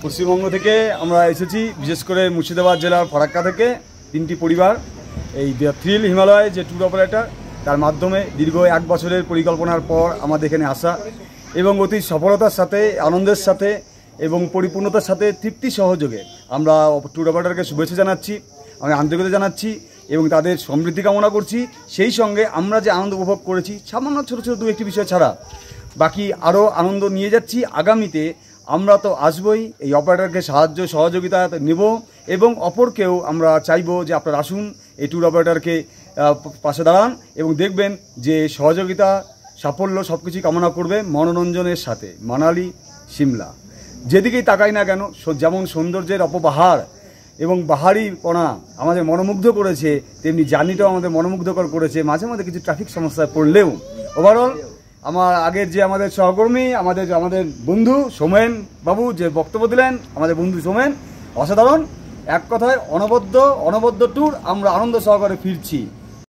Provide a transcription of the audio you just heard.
পশ্চিমবঙ্গ থেকে আমরা এসেছি, বিশেষ করে মুর্শিদাবাদ জেলার ফারাক্কা থেকে 3টি পরিবার এই থ্রিল হিমালয় যে ট্যুর অপারেটর তার মাধ্যমে দীর্ঘ 1 বছরের পরিকল্পনার পর আমাদের এখানে আসা এবং অতি সফলতার সাথে, আনন্দের সাথে এবং পরিপূর্ণতার সাথে তৃপ্তি সহযোগে আমরা ট্যুর অপারেটরকে শুভেচ্ছা জানাচ্ছি, আমি আন্তরিকতা জানাচ্ছি এবং তাদের সমৃদ্ধি কামনা করছি। সেই সঙ্গে আমরা যে আনন্দ উপভোগ করেছি সামান্য ছোটো ছোটো 2-1টি বিষয় ছাড়া বাকি আরও আনন্দ নিয়ে যাচ্ছি। আগামীতে আমরা তো আসবই, এই অপারেটরকে সাহায্য সহযোগিতা নেব এবং অপরকেও আমরা চাইবো যে আপনারা আসুন, এই ট্যুর অপারেটরকে পাশে দাঁড়ান এবং দেখবেন যে সহযোগিতা, সাফল্য সব কিছুই কামনা করবে মনোরঞ্জনের সাথে। মানালি, সিমলা যেদিকেই তাকাই না কেন, যেমন সৌন্দর্যের অপবাহার এবং বাহারি কণা আমাদের মনোমুগ্ধ করেছে, তেমনি জার্নিটাও আমাদের মনোমুগ্ধকর করেছে। মাঝে মাঝে কিছু ট্রাফিক সমস্যায় পড়লেও ওভারঅল আমার আগের যে আমাদের সহকর্মী, আমাদের বন্ধু সোমেন বাবু যে বক্তব্য দিলেন, আমাদের বন্ধু সোমেন অসাধারণ। এক কথায় অনবদ্য ট্যুর, আমরা আনন্দ সহকারে ফিরছি।